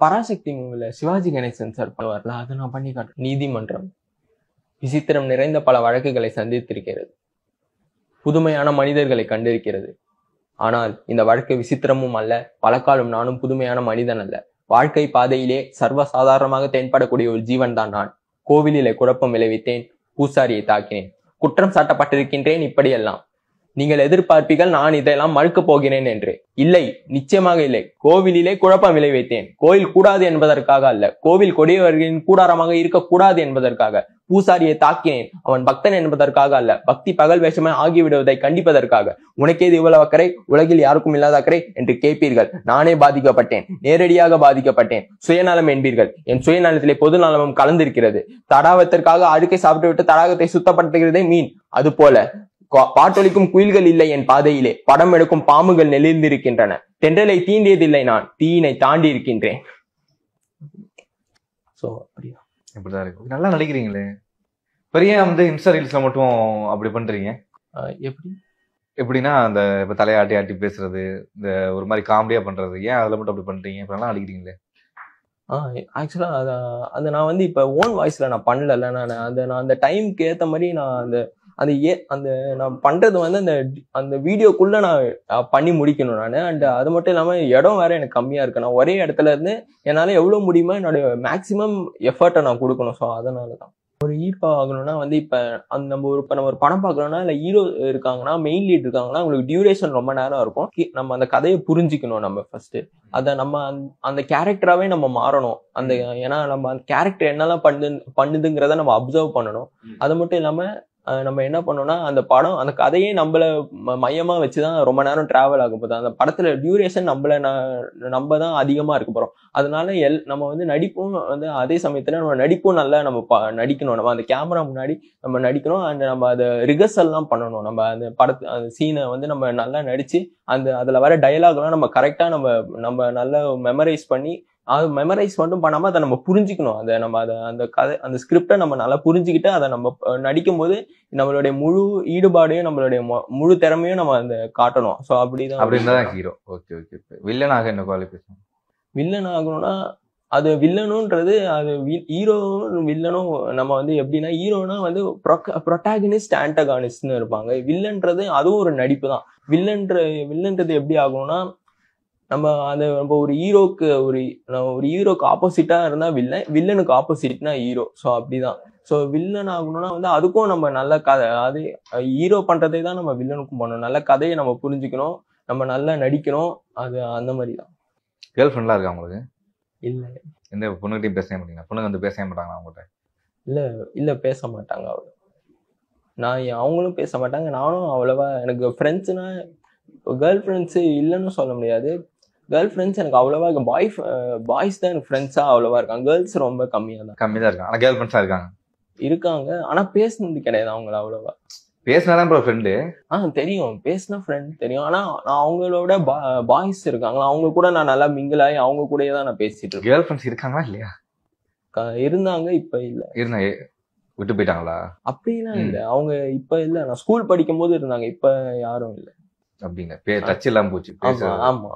பராசக்தி மூவில சிவாஜி கணேசன் சார் வரல, அதை நான் பண்ணி காட்டுறேன். நீதிமன்றம் விசித்திரம் நிறைந்த பல வழக்குகளை சந்தித்திருக்கிறது, புதுமையான மனிதர்களை கண்டிருக்கிறது. ஆனால் இந்த வழக்கு விசித்திரமும் அல்ல, பலகாலம் நானும் புதுமையான மனிதன் அல்ல. வாழ்க்கை பாதையிலே சர்வசாதாரணமாக தென்படக்கூடிய ஒரு ஜீவன் தான் நான். கோவிலிலே குழப்பம் விளைவித்தேன், பூசாரியை தாக்கினேன், குற்றம் சாட்டப்பட்டிருக்கின்றேன். இப்படியெல்லாம் நீங்கள் எதிர்பார்ப்பீர்கள் நான் இதையெல்லாம் மறுக்கப் போகிறேன் என்று. இல்லை, நிச்சயமாக இல்லை. கோவிலிலே குழப்பம் விளைவித்தேன், கோயில் கூடாது என்பதற்காக அல்ல, கோவில் கொடியவர்களின் கூடாரமாக இருக்கக்கூடாது என்பதற்காக. பூசாரியை தாக்கினேன், அவன் பக்தன் என்பதற்காக அல்ல, பக்தி பகல் வேஷமே ஆகிவிடுவதை கண்டிப்பதற்காக. உனக்கேது இவ்வளவு அக்கறை, உலகில் யாருக்கும் இல்லாத அக்கறை என்று கேட்பீர்கள். நானே பாதிக்கப்பட்டேன், நேரடியாக பாதிக்கப்பட்டேன். சுயநலம் என்பீர்கள், என் சுயநலத்திலே பொது நலமும் கலந்திருக்கிறது. தடாகத்திற்காக அழுக்கை சாப்பிட்டு விட்டு தடாகத்தை சுத்தப்படுத்துகிறதே மீன். அது போல பாட்டொலிக்கும் குயில்கள் இல்லை என் பாதையிலே, படம் எடுக்கும் பாம்புகள் நெளிர்ந்திருக்கின்றன. தென்றலை தீண்டியதில்லை நான், தீயினை தாண்டி இருக்கின்றேன். இப்படிதான் இருக்கு. நல்லா நடிக்கிறீங்களே, பெரிய இன்ஸ்டா ரீல்ஸ்ல மட்டும் அப்படி பண்றீங்க? எப்படின்னா அந்த இப்ப தலையாட்டி ஆட்டி பேசுறது, இந்த ஒரு மாதிரி காமெடியா பண்றது, ஏன் அதுல மட்டும் அப்படி பண்றீங்க? இப்ப நல்லா நடிக்கிறீங்களே. ஆக்சுவலா அது நான் இப்ப ஓன் வாய்ஸ்ல நான் பண்ணல. நான் அந்த டைம்க்கு ஏத்த மாதிரி நான் அந்த நான் பண்றது அந்த வீடியோக்குள்ள நான் பண்ணி முடிக்கணும் நான். அண்ட் அது மட்டும் இல்லாம இடம் வேற எனக்கு கம்மியா இருக்கு. நான் ஒரே இடத்துல இருந்து என்னால எவ்வளவு முடியுமோ என்னோட மேக்சிமம் எஃபர்ட்டை நான் கொடுக்கணும். ஸோ அதனாலதான் ஒரு ஈர்ப்பா ஆகணும்னா இப்ப நம்ம ஒரு படம் பார்க்கணும்னா இல்ல ஹீரோ இருக்காங்கன்னா, மெயின் லீட் இருக்காங்கன்னா, உங்களுக்கு டியூரேஷன் ரொம்ப நேரம் இருக்கும். நம்ம அந்த கதையை புரிஞ்சுக்கணும். நம்ம ஃபர்ஸ்ட் அதை நம்ம அந்த கேரக்டராவே நம்ம மாறணும். ஏன்னா நம்ம அந்த கேரக்டர் என்னெல்லாம் பண்ணுதுங்கிறத நம்ம அப்சர்வ் பண்ணணும். அது மட்டும் இல்லாம நம்ம என்ன பண்ணோம்னா, அந்த படம் அந்த கதையே நம்மள மையமா வச்சுதான் ரொம்ப நேரம் டிராவல் ஆக போகுது. அந்த படத்துல டியூரேஷன் நம்ம தான் அதிகமா இருக்க போறோம். அதனால நம்ம நடிப்பும் அதே சமயத்துல நம்ம நடிப்பும் நல்லா நம்ம நடிக்கணும். நம்ம அந்த கேமரா முன்னாடி நம்ம நடிக்கணும். அண்ட் நம்ம அதை ரிஹர்சல் எல்லாம் பண்ணணும். நம்ம அந்த அந்த சீனை நம்ம நல்லா நடிச்சு அதுல வர டயலாக் எல்லாம் நம்ம கரெக்டா நம்ம நல்லா மெமரைஸ் பண்ணி, அது மெமரைஸ் மட்டும் பண்ணாம அதை நம்ம புரிஞ்சுக்கணும். அந்த கதை அந்த ஸ்கிரிப்டை நம்ம நல்லா புரிஞ்சுக்கிட்டு அதை நம்ம நடிக்கும் போது நம்மளுடைய முழு ஈடுபாடையும் நம்மளுடைய முழு திறமையும் நம்ம காட்டணும். ஸோ அப்படிதான் ஹீரோ. Okay okay. வில்லன் ஆக என்ன குவாலிஃபிகேஷன்? வில்லன் ஆகணும்னா அது வில்லனுன்றது அது ஹீரோவும் வில்லனும் நம்ம எப்படின்னா, ஹீரோனா ப்ரொட்டாகனிஸ்ட் ஆன்டகானிஸ்ட்னு இருப்பாங்க. வில்லன்றது அதுவும் ஒரு நடிப்பு தான். வில்லன்றது எப்படி ஆகணும்னா, நம்ம ஒரு ஹீரோக்கு ஆப்போசிட்டா இருந்தா வில்லனுக்கு ஆப்போசிட்னா ஹீரோ. ஸோ அப்படிதான். ஸோ வில்லன் ஆகணும்னா அதுக்கும் நம்ம நல்ல கதை, அது ஹீரோ பண்றதை தான் நம்ம வில்லனுக்கும் பண்ணணும். நல்ல கதையை நம்ம புரிஞ்சுக்கணும், நம்ம நல்லா நடிக்கணும். அது அந்த மாதிரி தான். கேர்ள் ஃப்ரெண்ட்லாம் இருக்கா உங்களுக்கு? இல்ல. எந்த பொண்ணுகிட்டையும் பேச மாட்டீங்களா? பொண்ணுங்க பேச மாட்டாங்களா அவங்ககிட்ட? இல்ல பேச மாட்டாங்க. அவங்களும் பேச மாட்டாங்க, நானும் அவ்வளவா. எனக்கு ஃப்ரெண்ட்ஸ்னா கேர்ள் ஃப்ரெண்ட்ஸ் இல்லைன்னு சொல்ல முடியாது. கேர்ள் ஃப்ரெண்ட்ஸ் எனக்கு அவ்வளவா பாய்ஸ் தான் எனக்கு ஃப்ரெண்ட்ஸா அவ்வளவா இருக்காங்க. கேர்ள்ஸ் ரொம்ப கம்மியா தான் இருக்காங்க. ஆனா கேர்ள் ஃப்ரெண்ட்ஸா இருக்காங்க. ஆனா பேசுனது கிடையாது அவங்கள அவ்வளவா. பேசினாதான் ப்ரோ ஃப்ரெண்டு. தெரியும், பேசினா ஃப்ரெண்ட் தெரியும். ஆனா அவங்களோட பாய்ஸ் இருக்காங்களா, அவங்க கூட நான் நல்லா மிங்கிள் ஆகி அவங்க கூடயே தான் நான் பேசிட்டு இருக்கேன். கேர்ள் ஃப்ரெண்ட்ஸ் இருக்காங்களா இல்லையா? இருந்தாங்க, இப்ப இல்ல. விட்டு போயிட்டாங்களா? அப்படிலாம் இல்ல. அவங்க இப்ப இல்ல. நான் ஸ்கூல் படிக்கும் போது இருந்தாங்க, இப்ப யாரும் இல்ல. அப்படிங்க டச் இல்லாம போச்சு. ஆமா.